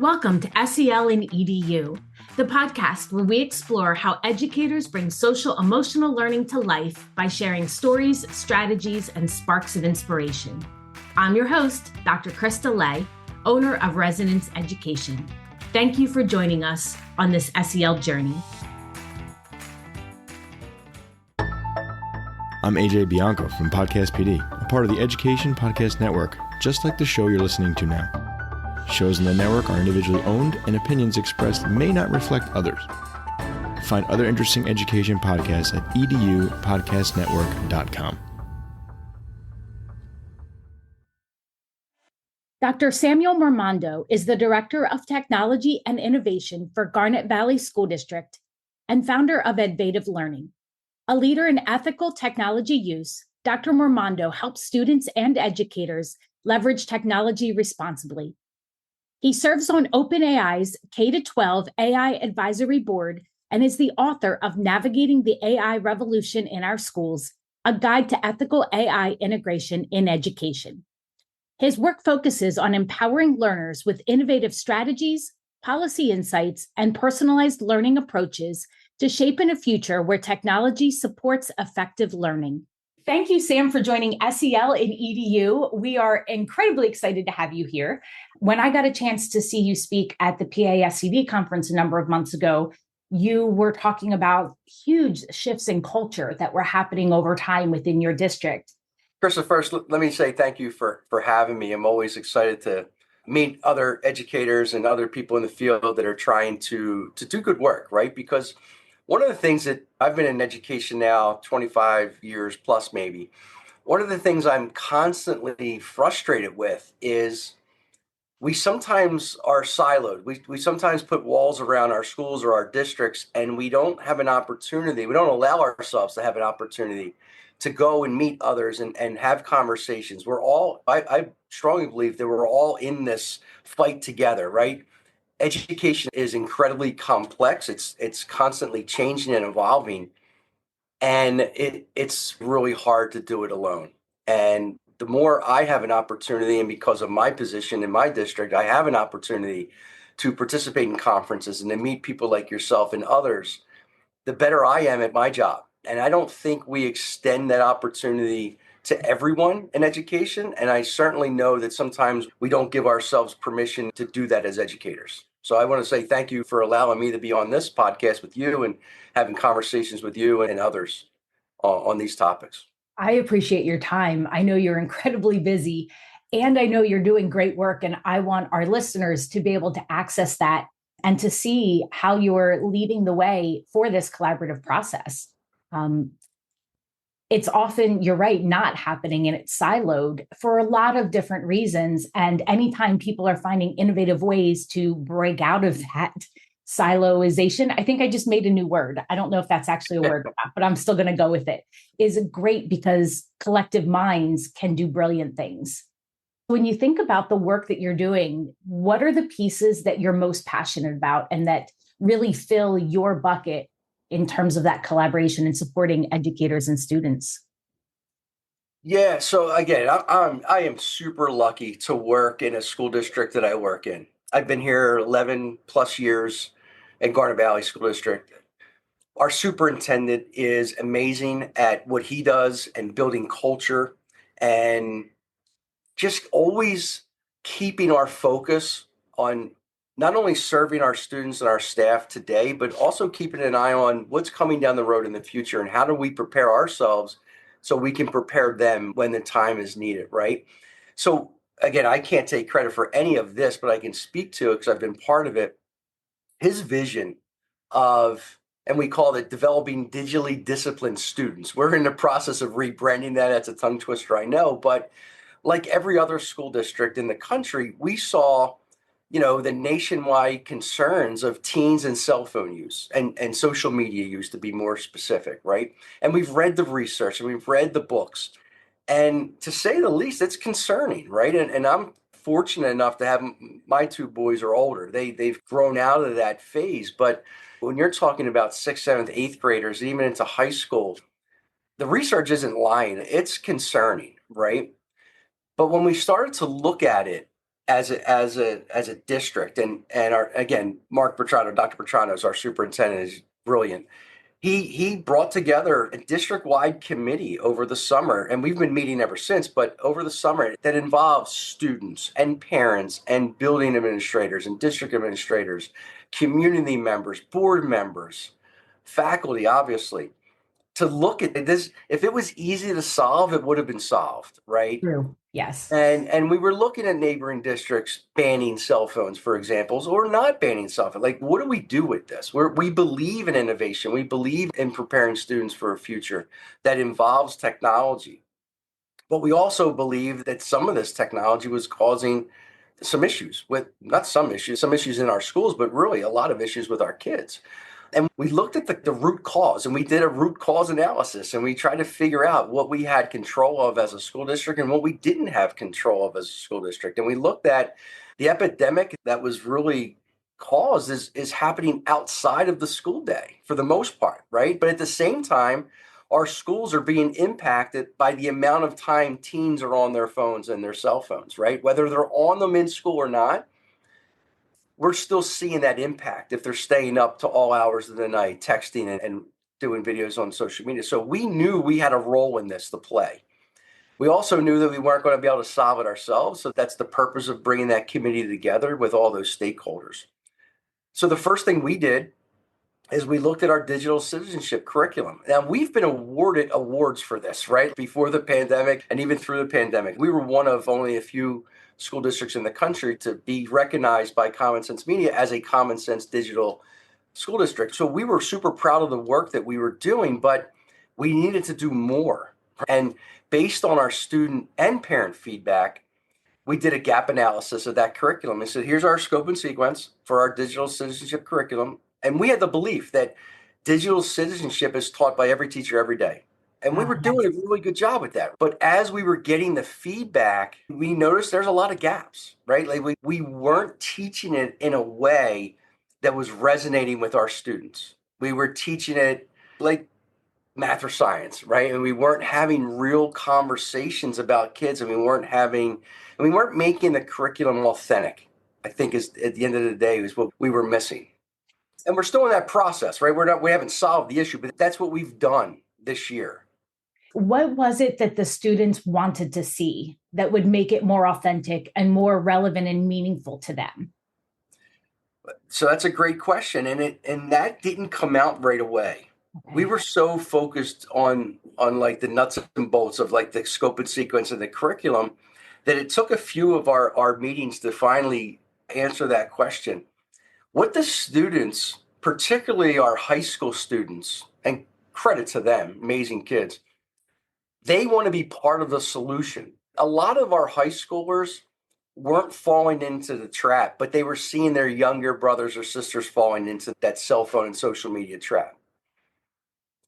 Welcome to SEL and EDU, the podcast where we explore how educators bring social emotional learning to life by sharing stories, strategies, and sparks of inspiration. I'm your host, Dr. Krista Lay, owner of Resonance Education. Thank you for joining us on this SEL journey. I'm AJ Bianco from Podcast PD, a part of the Education Podcast Network, just like the show you're listening to now. Shows in the network are individually owned, and opinions expressed may not reflect others. Find other interesting education podcasts at edupodcastnetwork.com. Dr. Samuel Mormando is the Director of Technology and Innovation for Garnet Valley School District and founder of Advative Learning. A leader in ethical technology use, Dr. Mormando helps students and educators leverage technology responsibly. He serves on OpenAI's K-12 AI Advisory Board and is the author of Navigating the AI Revolution in Our Schools, a guide to ethical AI integration in education. His work focuses on empowering learners with innovative strategies, policy insights, and personalized learning approaches to shape in a future where technology supports effective learning. Thank you, Sam, for joining SEL and EDU. We are incredibly excited to have you here. When I got a chance to see you speak at the PASCD conference a number of months ago, you were talking about huge shifts in culture that were happening over time within your district. Krista, first, let me say thank you for having me. I'm always excited to meet other educators and other people in the field that are trying to do good work, right? Because one of the things that I've been in education now 25 years plus maybe, one of the things I'm constantly frustrated with is we sometimes are siloed. We sometimes put walls around our schools or our districts, and we don't have an opportunity. We don't allow ourselves to have an opportunity to go and meet others and have conversations. I strongly believe that we're all in this fight together, right? Education is incredibly complex. It's constantly changing and evolving, and it's really hard to do it alone. And the more I have an opportunity, and because of my position in my district, I have an opportunity to participate in conferences and to meet people like yourself and others, the better I am at my job. And I don't think we extend that opportunity to everyone in education. And I certainly know that sometimes we don't give ourselves permission to do that as educators. So I want to say thank you for allowing me to be on this podcast with you and having conversations with you and others on these topics. I appreciate your time. I know you're incredibly busy, and I know you're doing great work. And I want our listeners to be able to access that and to see how you're leading the way for this collaborative process. It's often, you're right, not happening, and it's siloed for a lot of different reasons. And anytime people are finding innovative ways to break out of that siloization, I think I just made a new word. I don't know if that's actually a word or not, but I'm still going to go with it, is great because collective minds can do brilliant things. When you think about the work that you're doing, what are the pieces that you're most passionate about and that really fill your bucket in terms of that collaboration and supporting educators and students? Yeah, so again, I am super lucky to work in a school district that I work in. I've been here 11 plus years in Garnet Valley School District. Our superintendent is amazing at what he does and building culture and just always keeping our focus on not only serving our students and our staff today, but also keeping an eye on what's coming down the road in the future and how do we prepare ourselves so we can prepare them when the time is needed, right? So again, I can't take credit for any of this, but I can speak to it because I've been part of it. His vision of, and we call it developing digitally disciplined students. We're in the process of rebranding that. That's a tongue twister, I know, but like every other school district in the country, we saw, the nationwide concerns of teens and cell phone use and social media use, to be more specific, right? And we've read the research and we've read the books. And to say the least, it's concerning, right? And I'm fortunate enough to have my two boys are older. They've grown out of that phase. But when you're talking about sixth, seventh, eighth graders, even into high school, the research isn't lying. It's concerning, right? But when we started to look at it, as a district, and our, again, Mark Bertrano, Dr. Bertrano is our superintendent, is brilliant. He brought together a district-wide committee over the summer, and we've been meeting ever since, but over the summer, that involves students and parents and building administrators and district administrators, community members, board members, faculty, obviously, to look at this. If it was easy to solve, it would have been solved, right? True. Yes. And we were looking at neighboring districts banning cell phones, for examples, or not banning cell phones. Like, what do we do with this? We believe in innovation. We believe in preparing students for a future that involves technology. But we also believe that some of this technology was causing some issues with, not some issues in our schools, but really a lot of issues with our kids. And we looked at the root cause, and we did a root cause analysis, and we tried to figure out what we had control of as a school district and what we didn't have control of as a school district. And we looked at the epidemic that was really caused is happening outside of the school day for the most part, right? But at the same time, our schools are being impacted by the amount of time teens are on their phones and their cell phones, right? Whether they're on them in school or not, we're still seeing that impact if they're staying up to all hours of the night, texting and doing videos on social media. So we knew we had a role in this to play. We also knew that we weren't going to be able to solve it ourselves. So that's the purpose of bringing that committee together with all those stakeholders. So the first thing we did is we looked at our digital citizenship curriculum. Now, we've been awarded awards for this, right? Before the pandemic and even through the pandemic. We were one of only a few school districts in the country to be recognized by Common Sense Media as a Common Sense digital school district. So we were super proud of the work that we were doing, but we needed to do more. And based on our student and parent feedback, we did a gap analysis of that curriculum and said, here's our scope and sequence for our digital citizenship curriculum. And we had the belief that digital citizenship is taught by every teacher every day. And we were doing a really good job with that. But as we were getting the feedback, we noticed there's a lot of gaps, right? Like we weren't teaching it in a way that was resonating with our students. We were teaching it like math or science, right? And we weren't having real conversations about kids, and we weren't making the curriculum authentic, I think, is at the end of the day is what we were missing. And we're still in that process, right? We haven't solved the issue, but that's what we've done this year. What was it that the students wanted to see that would make it more authentic and more relevant and meaningful to them? So that's a great question. And that didn't come out right away. Okay. We were so focused on like the nuts and bolts of like the scope and sequence of the curriculum that it took a few of our meetings to finally answer that question. What the students, particularly our high school students, and credit to them, amazing kids, they want to be part of the solution. A lot of our high schoolers weren't falling into the trap, but they were seeing their younger brothers or sisters falling into that cell phone and social media trap.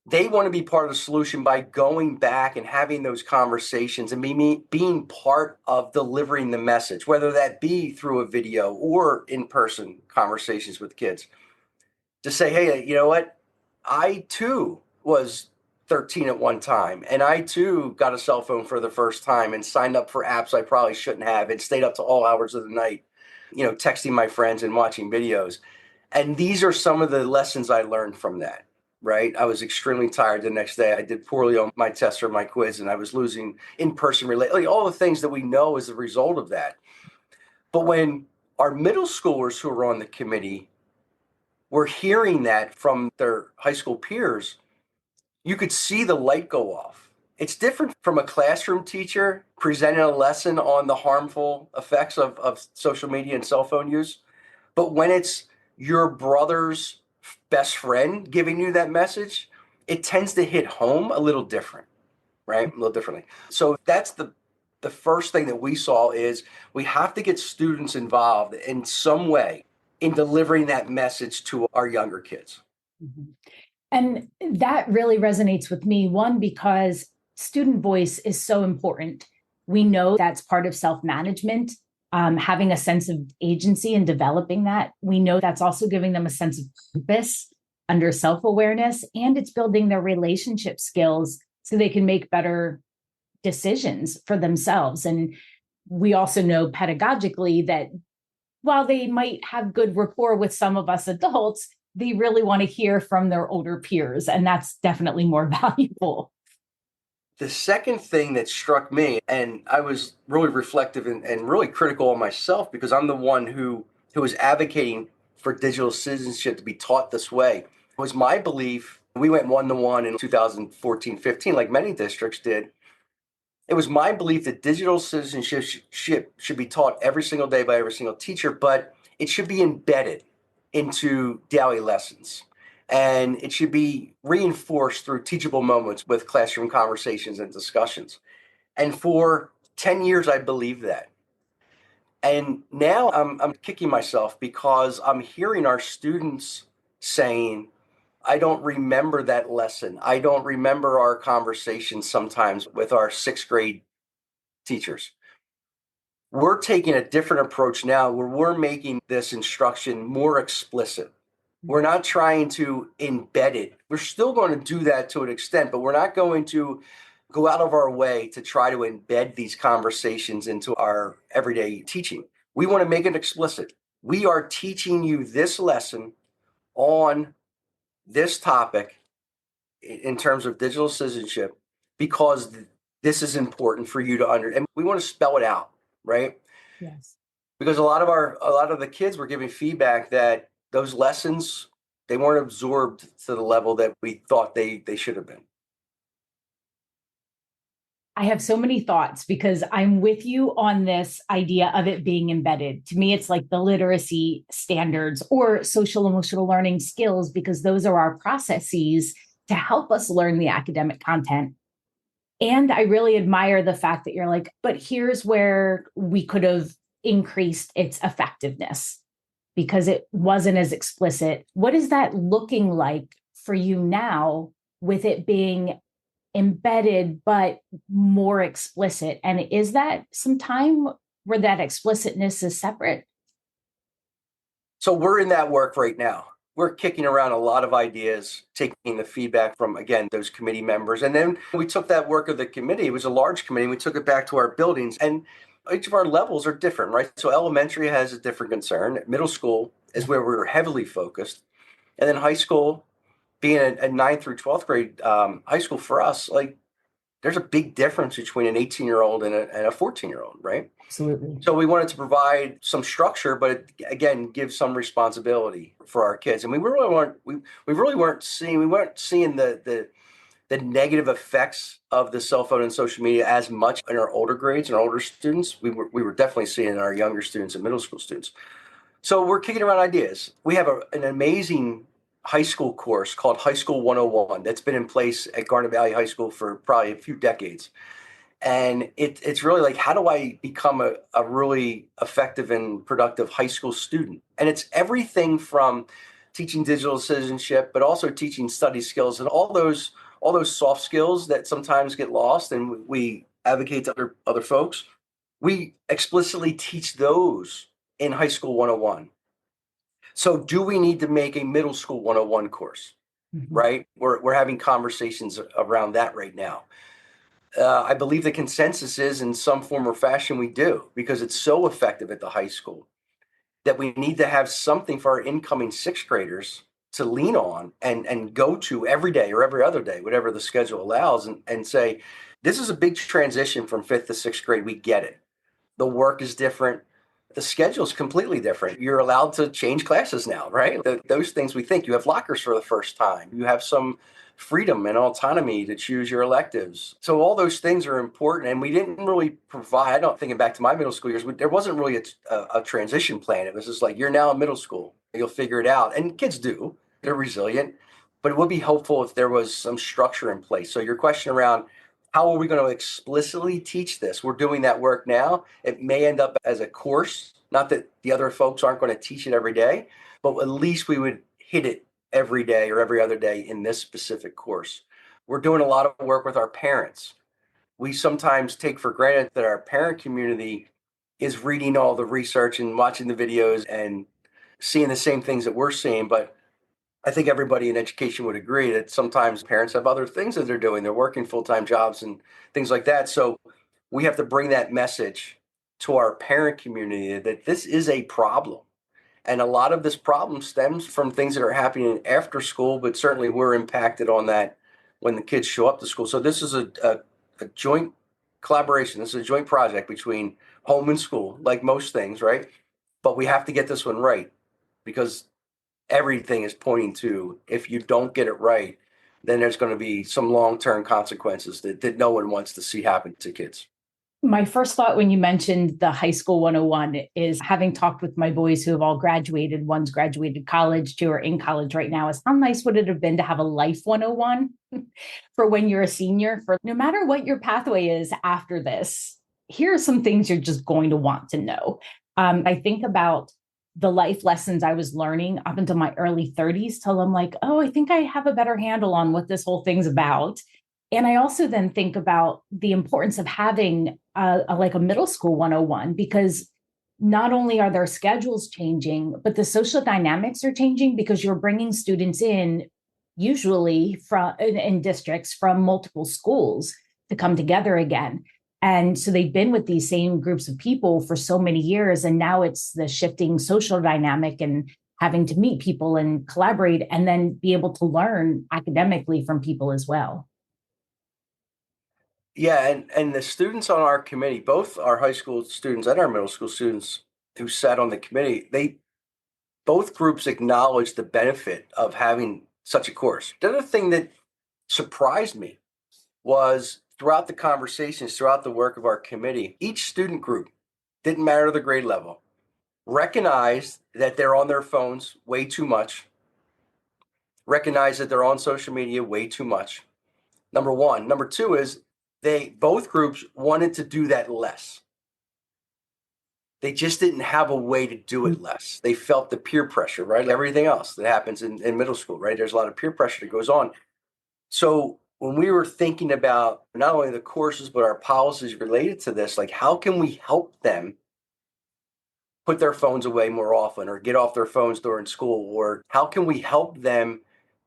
They want to be part of the solution by going back and having those conversations and being part of delivering the message, whether that be through a video or in-person conversations with kids. To say, hey, you know what? I too was 13 at one time, and I too got a cell phone for the first time and signed up for apps I probably shouldn't have and stayed up to all hours of the night, texting my friends and watching videos. And these are some of the lessons I learned from that. Right? I was extremely tired the next day. I did poorly on my test or my quiz, and I was losing in-person like all the things that we know as a result of that. But when our middle schoolers who were on the committee were hearing that from their high school peers, you could see the light go off. It's different from a classroom teacher presenting a lesson on the harmful effects of social media and cell phone use. But when it's your brother's best friend giving you that message, it tends to hit home a little different, right? A little differently. So that's the first thing that we saw is we have to get students involved in some way in delivering that message to our younger kids. Mm-hmm. And that really resonates with me. One, because student voice is so important. We know that's part of self-management. Having a sense of agency and developing that. We know that's also giving them a sense of purpose under self-awareness, and it's building their relationship skills so they can make better decisions for themselves. And we also know pedagogically that while they might have good rapport with some of us adults, they really want to hear from their older peers. And that's definitely more valuable. The second thing that struck me, and I was really reflective and really critical of myself because I'm the one who was advocating for digital citizenship to be taught this way, was my belief. We went 1-to-1 in 2014-15, like many districts did. It was my belief that digital citizenship should be taught every single day by every single teacher, but it should be embedded into daily lessons. And it should be reinforced through teachable moments with classroom conversations and discussions. And for 10 years, I believed that. And now I'm kicking myself because I'm hearing our students saying, I don't remember that lesson. I don't remember our conversations sometimes with our sixth grade teachers. We're taking a different approach now where we're making this instruction more explicit. We're not trying to embed it. We're still going to do that to an extent, but we're not going to go out of our way to try to embed these conversations into our everyday teaching. We want to make it explicit. We are teaching you this lesson on this topic in terms of digital citizenship because this is important for you to understand. And we want to spell it out, right? Yes. Because a lot of the kids were giving feedback that those lessons, they weren't absorbed to the level that we thought they should have been. I have so many thoughts because I'm with you on this idea of it being embedded. To me, it's like the literacy standards or social emotional learning skills, because those are our processes to help us learn the academic content. And I really admire the fact that you're like, but here's where we could have increased its effectiveness because it wasn't as explicit. What is that looking like for you now with it being embedded, but more explicit? And is that some time where that explicitness is separate? So we're in that work right now. We're kicking around a lot of ideas, taking the feedback from, again, those committee members. And then we took that work of the committee. It was a large committee. We took it back to our buildings. And each of our levels are different, right? So elementary has a different concern. Middle school is where we're heavily focused. And then high school, being a 9th through 12th grade high school for us, like there's a big difference between an 18-year-old and a 14-year-old, right? Absolutely. So we wanted to provide some structure, but it, again, give some responsibility for our kids. And we weren't seeing the negative effects of the cell phone and social media as much in our older grades and our older students. We were definitely seeing it in our younger students and middle school students. So we're kicking around ideas. We have an amazing high school course called High School 101 that's been in place at Garnet Valley High School for probably a few decades. And it's really like, how do I become a really effective and productive high school student? And it's everything from teaching digital citizenship, but also teaching study skills and all those soft skills that sometimes get lost and we advocate to other folks. We explicitly teach those in High School 101. So do we need to make a middle school 101 course, right? We're having conversations around that right now. I believe the consensus is in some form or fashion we do because it's so effective at the high school that we need to have something for our incoming sixth graders to lean on and go to every day or every other day, whatever the schedule allows, and say, this is a big transition from fifth to sixth grade. We get it. The work is different. The schedule is completely different. You're allowed to change classes now, right? Those things we think. You have lockers for the first time. You have some freedom and autonomy to choose your electives. So all those things are important. And we didn't really provide, I don't thinking back to my middle school years, there wasn't really a transition plan. It was just like, you're now in middle school. You'll figure it out. And kids do. They're resilient. But it would be helpful if there was some structure in place. So your question around how are we going to explicitly teach this? We're doing that work now. It may end up as a course, not that the other folks aren't going to teach it every day, but at least we would hit it every day or every other day in this specific course. We're doing a lot of work with our parents. We sometimes take for granted that our parent community is reading all the research and watching the videos and seeing the same things that we're seeing, but I think everybody in education would agree that sometimes parents have other things that they're doing. They're working full-time jobs and things like that. So we have to bring that message to our parent community that this is a problem. And a lot of this problem stems from things that are happening after school, but certainly we're impacted on that when the kids show up to school. So this is a joint collaboration. This is a joint project between home and school, like most things, right? But we have to get this one right because everything is pointing to, if you don't get it right, then there's going to be some long-term consequences that no one wants to see happen to kids. My first thought when you mentioned the high school 101 is, having talked with my boys who have all graduated, one's graduated college, two are in college right now, is how nice would it have been to have a life 101 for when you're a senior, for no matter what your pathway is after this, here are some things you're just going to want to know. I think about the life lessons I was learning up until my early 30s till I'm like, oh, I think I have a better handle on what this whole thing's about. And I also then think about the importance of having like a middle school 101, because not only are their schedules changing, but the social dynamics are changing, because you're bringing students in, usually in districts from multiple schools, to come together again. And so they've been with these same groups of people for so many years. And now it's the shifting social dynamic and having to meet people and collaborate and then be able to learn academically from people as well. Yeah, and the students on our committee, both our high school students and our middle school students who sat on the committee, both groups acknowledged the benefit of having such a course. The other thing that surprised me was, throughout the conversations, throughout the work of our committee, each student group, didn't matter the grade level, recognized that they're on their phones way too much, recognized that they're on social media way too much. Number one. Number two is, both groups wanted to do that less. They just didn't have a way to do it less. They felt the peer pressure, right? Everything else that happens in middle school, right? There's a lot of peer pressure that goes on. So when we were thinking about not only the courses, but our policies related to this, like, how can we help them put their phones away more often, or get off their phones during school? Or how can we help them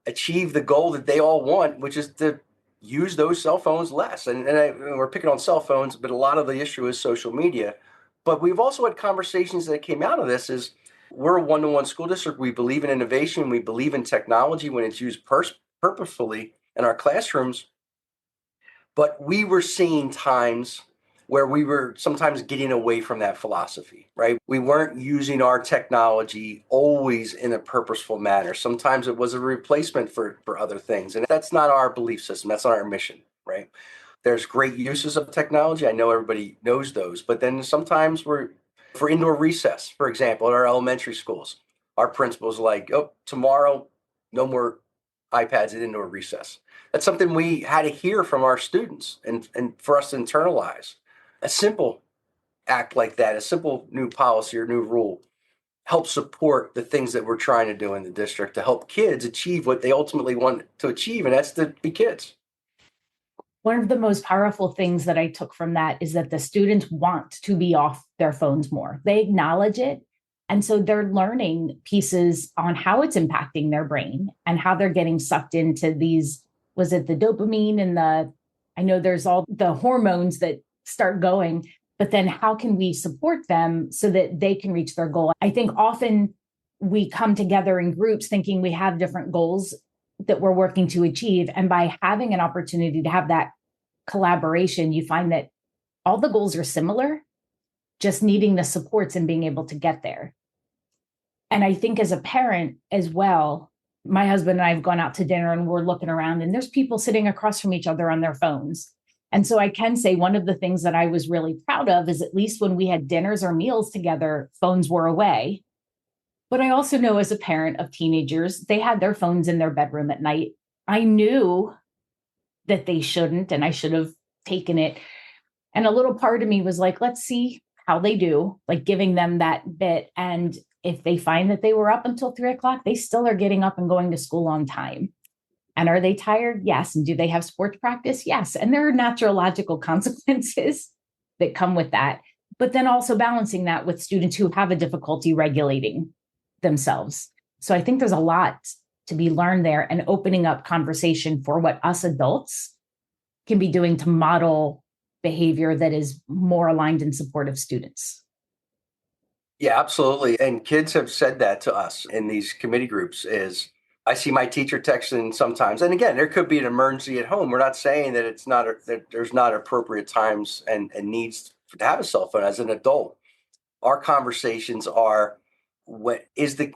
achieve the goal that they all want, which is to use those cell phones less? And we're picking on cell phones, but a lot of the issue is social media. But we've also had conversations that came out of this is, we're a one-to-one school district. We believe in innovation. We believe in technology when it's used purposefully in our classrooms. But we were seeing times where we were sometimes getting away from that philosophy, right? We weren't using our technology always in a purposeful manner. Sometimes it was a replacement for other things. And that's not our belief system. That's not our mission, right? There's great uses of technology. I know everybody knows those. But then sometimes for indoor recess, for example, in our elementary schools, our principal's like, oh, tomorrow, no more iPads at indoor recess. That's something we had to hear from our students and for us to internalize. A simple act like that, a simple new policy or new rule, helps support the things that we're trying to do in the district to help kids achieve what they ultimately want to achieve, and that's to be kids. One of the most powerful things that I took from that is that the students want to be off their phones more. They acknowledge it. And so they're learning pieces on how it's impacting their brain and how they're getting sucked into these, was it the dopamine and I know there's all the hormones that start going, but then how can we support them so that they can reach their goal? I think often we come together in groups thinking we have different goals that we're working to achieve. And by having an opportunity to have that collaboration, you find that all the goals are similar, just needing the supports and being able to get there. And I think as a parent as well, my husband and I have gone out to dinner and we're looking around and there's people sitting across from each other on their phones. And so I can say one of the things that I was really proud of is, at least when we had dinners or meals together, phones were away. But I also know, as a parent of teenagers, they had their phones in their bedroom at night. I knew that they shouldn't, and I should have taken it. And a little part of me was like, let's see how they do, like giving them that bit. And if they find that they were up until 3:00, they still are getting up and going to school on time. And are they tired? Yes. And do they have sports practice? Yes. And there are natural, logical consequences that come with that. But then also balancing that with students who have a difficulty regulating themselves. So I think there's a lot to be learned there, and opening up conversation for what us adults can be doing to model behavior that is more aligned in support of students. Yeah, absolutely. And kids have said that to us in these committee groups is I see my teacher texting sometimes. And again, there could be an emergency at home. We're not saying that that there's not appropriate times and needs to have a cell phone as an adult. Our conversations are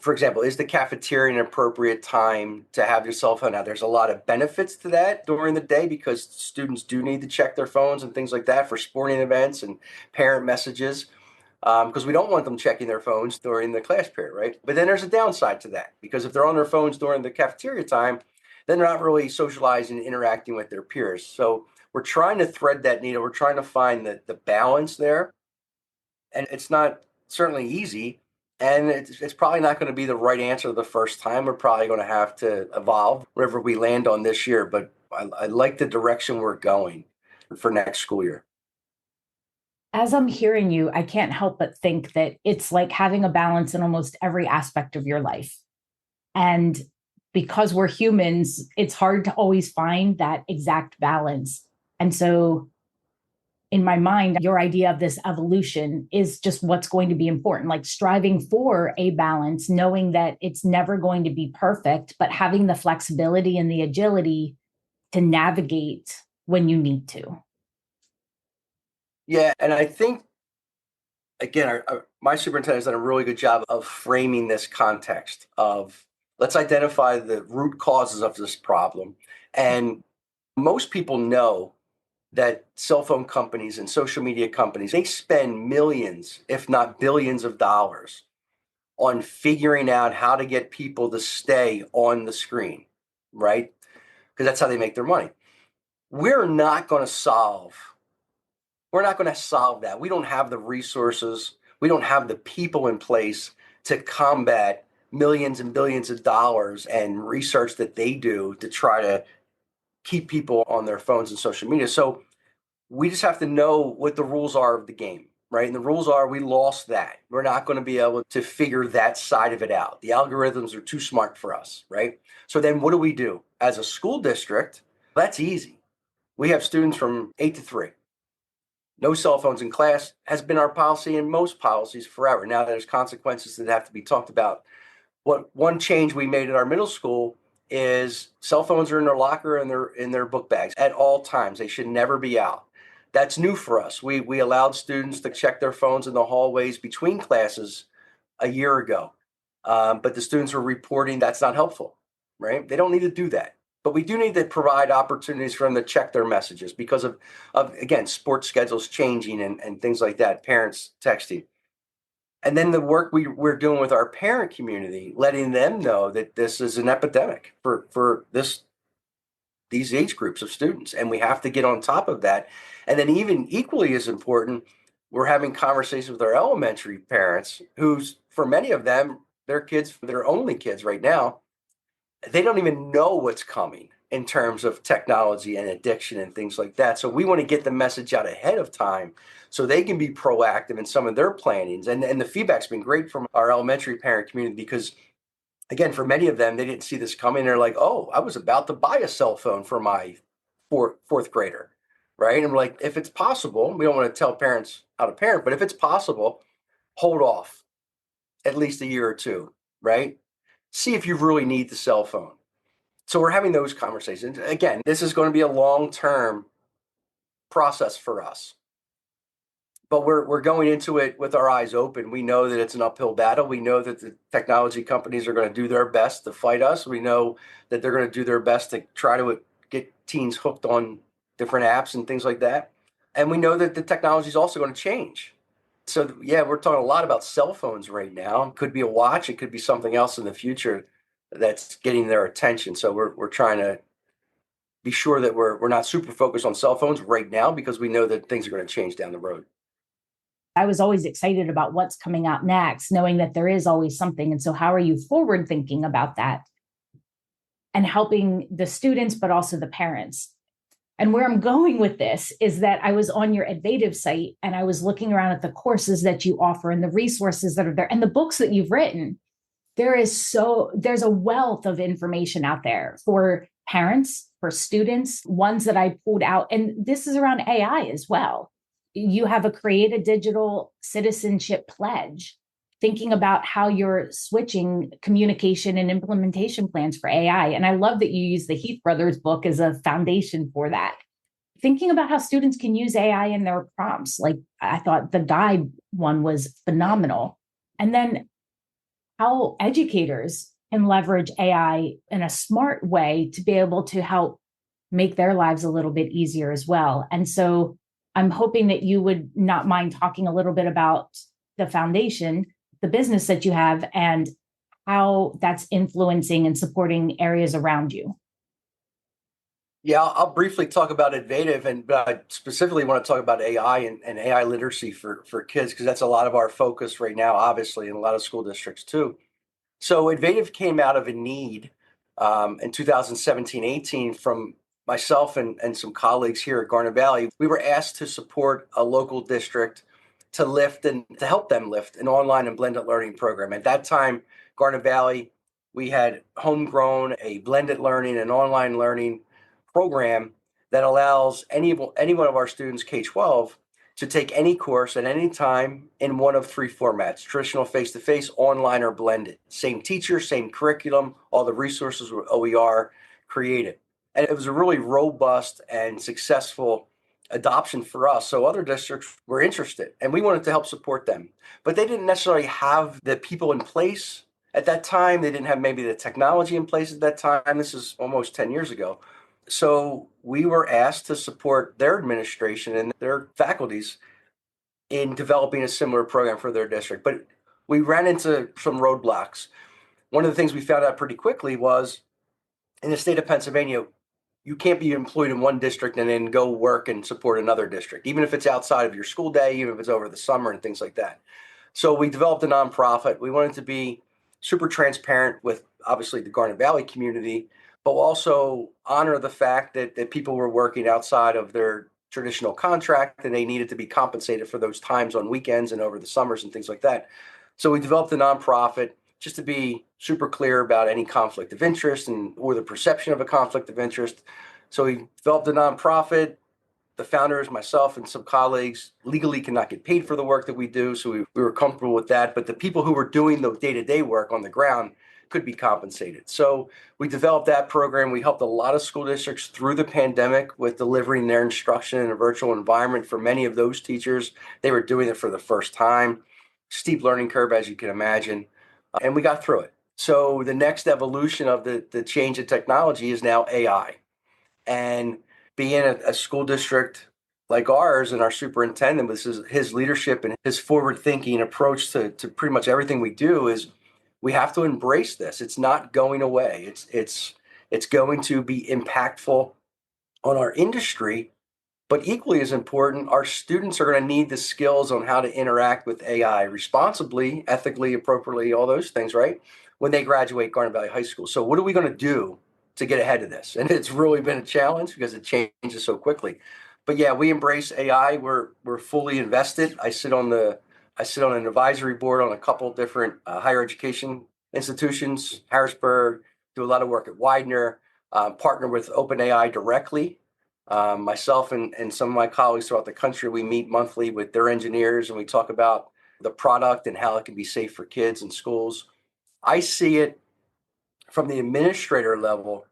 for example, is the cafeteria an appropriate time to have your cell phone? Now, there's a lot of benefits to that during the day because students do need to check their phones and things like that for sporting events and parent messages because we don't want them checking their phones during the class period, right? But then there's a downside to that because if they're on their phones during the cafeteria time, then they're not really socializing and interacting with their peers. So we're trying to thread that needle. We're trying to find the balance there. And it's not certainly easy. And it's probably not going to be the right answer the first time. We're probably going to have to evolve wherever we land on this year. But I like the direction we're going for next school year. As I'm hearing you, I can't help but think that it's like having a balance in almost every aspect of your life. And because we're humans, it's hard to always find that exact balance. And so in my mind, your idea of this evolution is just what's going to be important, like striving for a balance, knowing that it's never going to be perfect, but having the flexibility and the agility to navigate when you need to. Yeah, and I think, again, my superintendent has done a really good job of framing this context of let's identify the root causes of this problem. And most people know that cell phone companies and social media companies, they spend millions, if not billions of dollars on figuring out how to get people to stay on the screen, right? Because that's how they make their money. We're not going to solve that. We don't have the resources. We don't have the people in place to combat millions and billions of dollars and research that they do to try to keep people on their phones and social media. So we just have to know what the rules are of the game, right? And the rules are we lost that. We're not going to be able to figure that side of it out. The algorithms are too smart for us, right? So then what do we do? As a school district, that's easy. We have students from 8 to 3. No cell phones in class has been our policy in most policies forever. Now there's consequences that have to be talked about. One change we made at our middle school is cell phones are in their locker and they're in their book bags at all times. They should never be out. That's new for us. We allowed students to check their phones in the hallways between classes a year ago. But the students were reporting that's not helpful, right? They don't need to do that. But we do need to provide opportunities for them to check their messages because of again, sports schedules changing and things like that, parents texting. And then the work we're doing with our parent community, letting them know that this is an epidemic for these age groups of students. And we have to get on top of that. And then even equally as important, we're having conversations with our elementary parents who's, for many of them, their only kids right now, they don't even know what's coming in terms of technology and addiction and things like that. So we want to get the message out ahead of time so they can be proactive in some of their plannings. And the feedback's been great from our elementary parent community because, again, for many of them, they didn't see this coming. They're like, oh, I was about to buy a cell phone for my fourth grader, right? And we're like, if it's possible, we don't want to tell parents how to parent, but if it's possible, hold off at least a year or two, right? See if you really need the cell phone. So we're having those conversations. Again, this is going to be a long-term process for us. But we're going into it with our eyes open. We know that it's an uphill battle. We know that the technology companies are going to do their best to fight us. We know that they're going to do their best to try to get teens hooked on different apps and things like that. And we know that the technology is also going to change. So, yeah, we're talking a lot about cell phones right now. It could be a watch. It could be something else in the future that's getting their attention. So we're trying to be sure that we're not super focused on cell phones right now because we know that things are going to change down the road. I was always excited about what's coming out next, knowing that there is always something. And so how are you forward thinking about that and helping the students, but also the parents? And where I'm going with this is that I was on your Advative site and I was looking around at the courses that you offer and the resources that are there and the books that you've written. There's a wealth of information out there for parents, for students, ones that I pulled out, and this is around AI as well. You have a create a digital citizenship pledge, thinking about how you're switching communication and implementation plans for AI. And I love that you use the Heath Brothers book as a foundation for that. Thinking about how students can use AI in their prompts. Like I thought the guide one was phenomenal. And then how educators can leverage AI in a smart way to be able to help make their lives a little bit easier as well. And so I'm hoping that you would not mind talking a little bit about the foundation, the business that you have, and how that's influencing and supporting areas around you. Yeah, I'll briefly talk about Advative, but I specifically want to talk about AI and AI literacy for kids, because that's a lot of our focus right now, obviously, in a lot of school districts too. So Advative came out of a need in 2017-18 from myself and some colleagues here at Garnet Valley. We were asked to support a local district to lift and to help them lift an online and blended learning program. At that time, Garnet Valley, we had homegrown a blended learning and online learning program that allows any one of our students, K-12, to take any course at any time in one of three formats: traditional face-to-face, online, or blended. Same teacher, same curriculum, all the resources were OER created. And it was a really robust and successful adoption for us. So other districts were interested and we wanted to help support them. But they didn't necessarily have the people in place at that time. They didn't have maybe the technology in place at that time. This is almost 10 years ago. So we were asked to support their administration and their faculties in developing a similar program for their district. But we ran into some roadblocks. One of the things we found out pretty quickly was in the state of Pennsylvania, you can't be employed in one district and then go work and support another district, even if it's outside of your school day, even if it's over the summer and things like that. So we developed a nonprofit. We wanted to be super transparent with obviously the Garnet Valley community, but also honor the fact that people were working outside of their traditional contract and they needed to be compensated for those times on weekends and over the summers and things like that. So we developed a nonprofit just to be super clear about any conflict of interest or the perception of a conflict of interest. So we developed a nonprofit. The founders, myself and some colleagues, legally cannot get paid for the work that we do. So we were comfortable with that. But the people who were doing the day-to-day work on the ground could be compensated. So we developed that program. We helped a lot of school districts through the pandemic with delivering their instruction in a virtual environment. For many of those teachers, they were doing it for the first time. Steep learning curve, as you can imagine. And we got through it. So the next evolution of the change in technology is now AI. And being a school district like ours and our superintendent with his leadership and his forward-thinking approach to pretty much everything we do is we have to embrace this. It's not going away. It's going to be impactful on our industry. But equally as important, our students are going to need the skills on how to interact with AI responsibly, ethically, appropriately, all those things, right? When they graduate Garnet Valley High School. So what are we going to do to get ahead of this? And it's really been a challenge because it changes so quickly. But yeah, we embrace AI. We're fully invested. I sit on an advisory board on a couple of different higher education institutions, Harrisburg, do a lot of work at Widener, partner with OpenAI directly. Myself and some of my colleagues throughout the country, we meet monthly with their engineers and we talk about the product and how it can be safe for kids and schools. I see it from the administrator level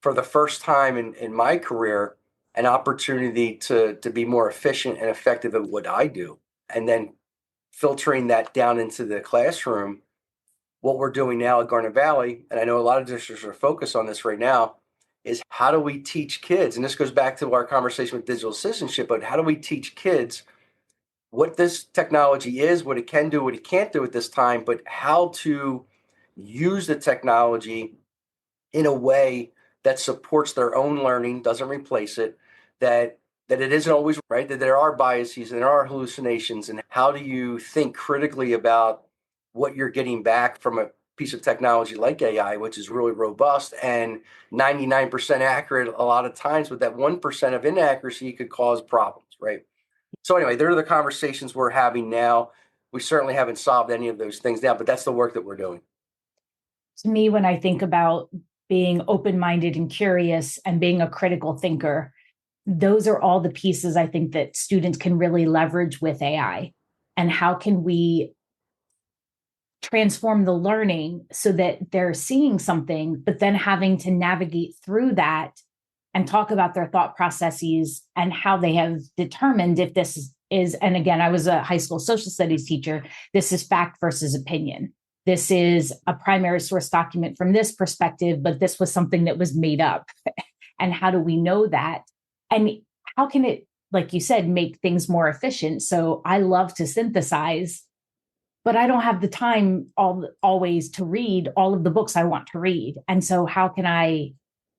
for the first time in my career, an opportunity to be more efficient and effective at what I do. And then filtering that down into the classroom, what we're doing now at Garnet Valley, and I know a lot of districts are focused on this right now, is how do we teach kids? And this goes back to our conversation with digital citizenship, but how do we teach kids what this technology is, what it can do, what it can't do at this time, but how to use the technology in a way that supports their own learning, doesn't replace it, that it isn't always right, that there are biases and there are hallucinations, and how do you think critically about what you're getting back from a piece of technology like AI, which is really robust and 99% accurate a lot of times, but that 1% of inaccuracy could cause problems, right? So anyway, there are the conversations we're having now. We certainly haven't solved any of those things now, but that's the work that we're doing. To me, when I think about being open-minded and curious, and being a critical thinker. Those are all the pieces I think that students can really leverage with AI. And how can we transform the learning so that they're seeing something, but then having to navigate through that and talk about their thought processes and how they have determined if this is, and again, I was a high school social studies teacher, this is fact versus opinion. This is a primary source document from this perspective, but this was something that was made up. And how do we know that? And how can it, like you said, make things more efficient? So I love to synthesize, but I don't have the time always to read all of the books I want to read. And so how can I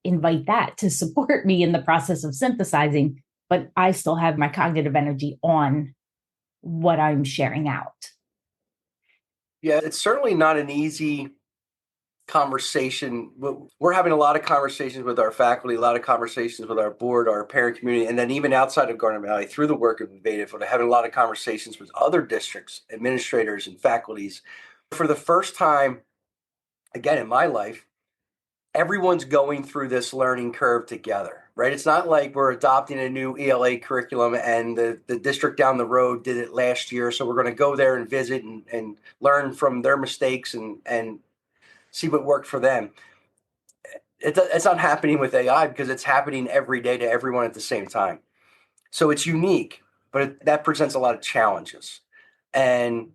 invite that to support me in the process of synthesizing, but I still have my cognitive energy on what I'm sharing out? Yeah, it's certainly not an easy conversation. We're having a lot of conversations with our faculty, a lot of conversations with our board, our parent community, and then even outside of Garnet Valley through the work of Advative, we're having a lot of conversations with other districts, administrators, and faculties. For the first time, again, in my life, everyone's going through this learning curve together, right? It's not like we're adopting a new ELA curriculum and the district down the road did it last year, so we're going to go there and visit and learn from their mistakes and see what worked for them. It's not happening with AI because it's happening every day to everyone at the same time. So it's unique, but that presents a lot of challenges. And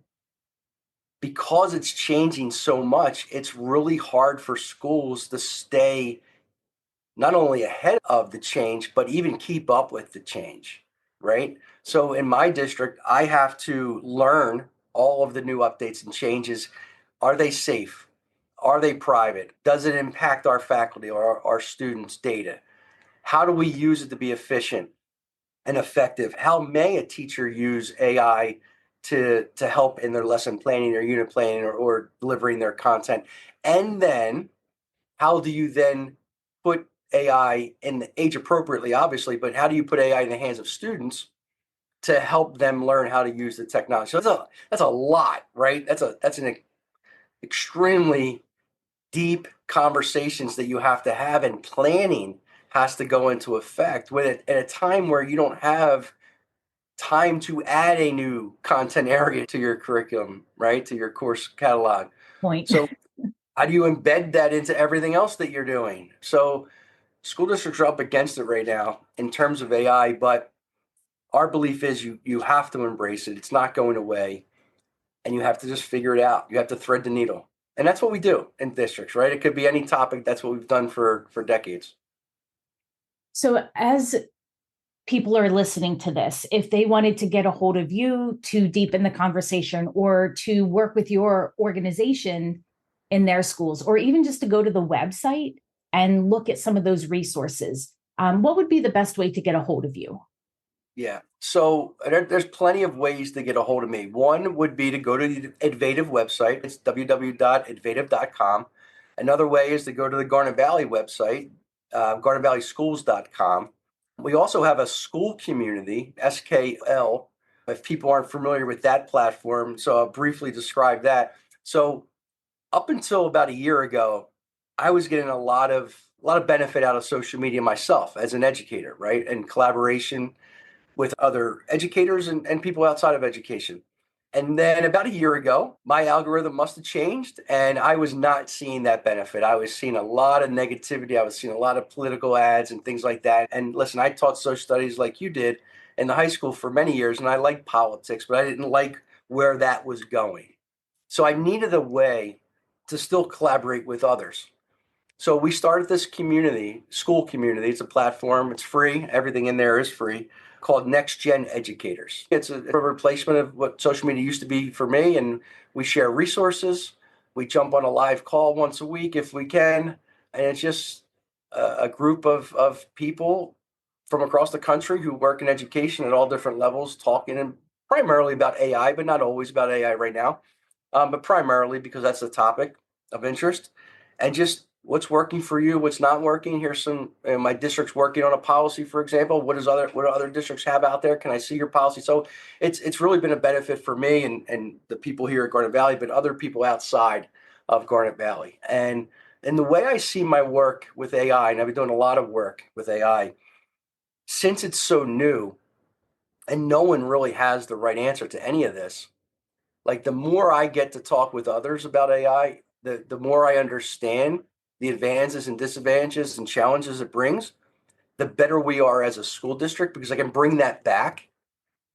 because it's changing so much, it's really hard for schools to stay not only ahead of the change, but even keep up with the change, right? So in my district, I have to learn all of the new updates and changes. Are they safe? Are they private? Does it impact our faculty or our students' data? How do we use it to be efficient and effective? How may a teacher use AI to help in their lesson planning or unit planning or delivering their content? And then how do you then put AI in the age appropriately, obviously, but how do you put AI in the hands of students to help them learn how to use the technology? So that's a lot, right? That's an extremely deep conversations that you have to have, and planning has to go into effect when at a time where you don't have time to add a new content area to your curriculum, right? To your course catalog. Point. So how do you embed that into everything else that you're doing? So school districts are up against it right now in terms of AI, but our belief is you have to embrace it. It's not going away, and you have to just figure it out. You have to thread the needle. And that's what we do in districts, right? It could be any topic. That's what we've done for decades. So as people are listening to this, if they wanted to get a hold of you to deepen the conversation or to work with your organization in their schools, or even just to go to the website and look at some of those resources, what would be the best way to get a hold of you? Yeah. So there's plenty of ways to get a hold of me. One would be to go to the Advative website. It's www.advative.com. Another way is to go to the Garnet Valley website, garnetvalleyschools.com. We also have a school community, SKL, if people aren't familiar with that platform. So I'll briefly describe that. So up until about a year ago, I was getting a lot of benefit out of social media myself as an educator, right? And collaboration with other educators and people outside of education. And then about a year ago, my algorithm must have changed, and I was not seeing that benefit. I was seeing a lot of negativity. I was seeing a lot of political ads and things like that. And listen, I taught social studies like you did in the high school for many years, and I liked politics, but I didn't like where that was going. So I needed a way to still collaborate with others. So we started this community, school community. It's a platform. It's free. Everything in there is free, called Next Gen Educators. It's a replacement of what social media used to be for me, and we share resources. We jump on a live call once a week if we can, and it's just a group of people from across the country who work in education at all different levels, talking primarily about AI, but not always about AI right now, but primarily because that's the topic of interest, and just what's working for you, what's not working. Here's some, my district's working on a policy, for example. What do other districts have out there? Can I see your policy? So it's really been a benefit for me and the people here at Garnet Valley, but other people outside of Garnet Valley. And And the way I see my work with AI, and I've been doing a lot of work with AI, since it's so new and no one really has the right answer to any of this, like the more I get to talk with others about AI, the more I understand the advantages and disadvantages and challenges it brings, the better we are as a school district because I can bring that back.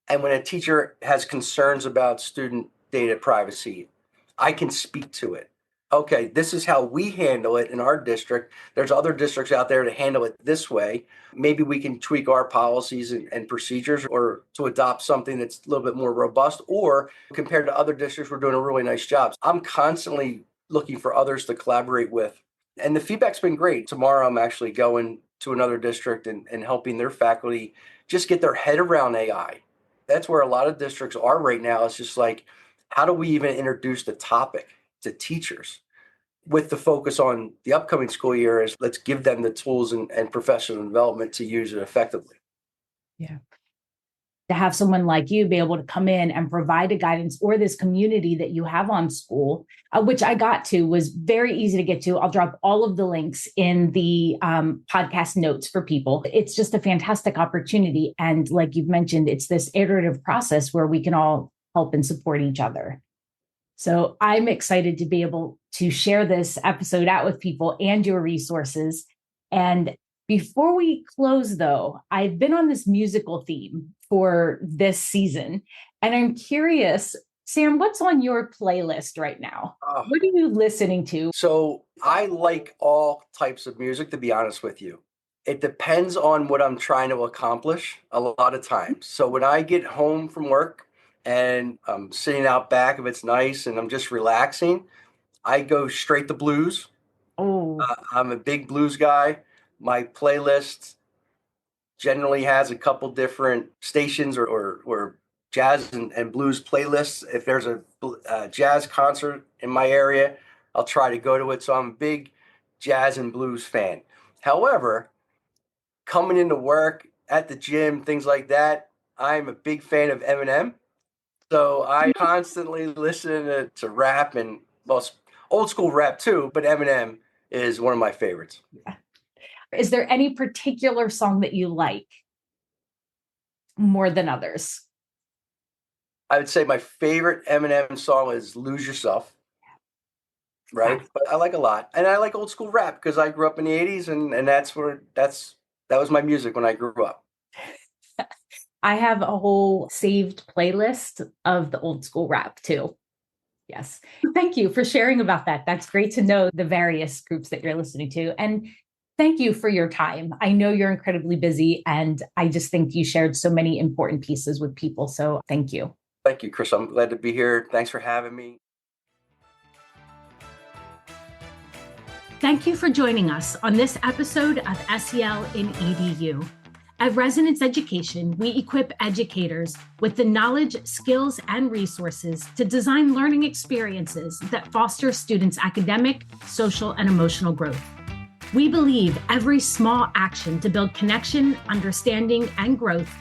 And when a teacher has concerns about student data privacy, I can speak to it. Okay, this is how we handle it in our district. There's other districts out there to handle it this way. Maybe we can tweak our policies and procedures or to adopt something that's a little bit more robust, or compared to other districts, we're doing a really nice job. I'm constantly looking for others to collaborate with. And the feedback's been great. Tomorrow, I'm actually going to another district and helping their faculty just get their head around AI. That's where a lot of districts are right now. It's just like, how do we even introduce the topic to teachers with the focus on the upcoming school year is let's give them the tools and professional development to use it effectively. Yeah. To have someone like you be able to come in and provide a guidance or this community that you have on school, which I got to was very easy to get to. I'll drop all of the links in the podcast notes for people. It's just a fantastic opportunity. And like you've mentioned, it's this iterative process where we can all help and support each other. So I'm excited to be able to share this episode out with people and your resources. And before we close, though, I've been on this musical theme for this season, and I'm curious, Sam, what's on your playlist right now? What are you listening to? So I like all types of music, to be honest with you. It depends on what I'm trying to accomplish a lot of times. So when I get home from work and I'm sitting out back, if it's nice and I'm just relaxing, I go straight to blues. Oh, I'm a big blues guy. My playlist generally has a couple different stations or jazz and blues playlists. If there's a jazz concert in my area, I'll try to go to it. So I'm a big jazz and blues fan. However, coming into work, at the gym, things like that, I'm a big fan of Eminem. So I constantly listen to rap and old school rap too, but Eminem is one of my favorites. is there any particular song that you like more than others? I would say my favorite Eminem song is Lose Yourself. Right. But I like a lot. And I like old school rap because I grew up in the 80s and that was my music when I grew up. I have a whole saved playlist of the old school rap too. Yes. Thank you for sharing about that. That's great to know the various groups that you're listening to. And thank you for your time. I know you're incredibly busy, and I just think you shared so many important pieces with people. So thank you. Thank you, Chris. I'm glad to be here. Thanks for having me. Thank you for joining us on this episode of SEL in EDU. At Resonance Education, we equip educators with the knowledge, skills, and resources to design learning experiences that foster students' academic, social, and emotional growth. We believe every small action to build connection, understanding, and growth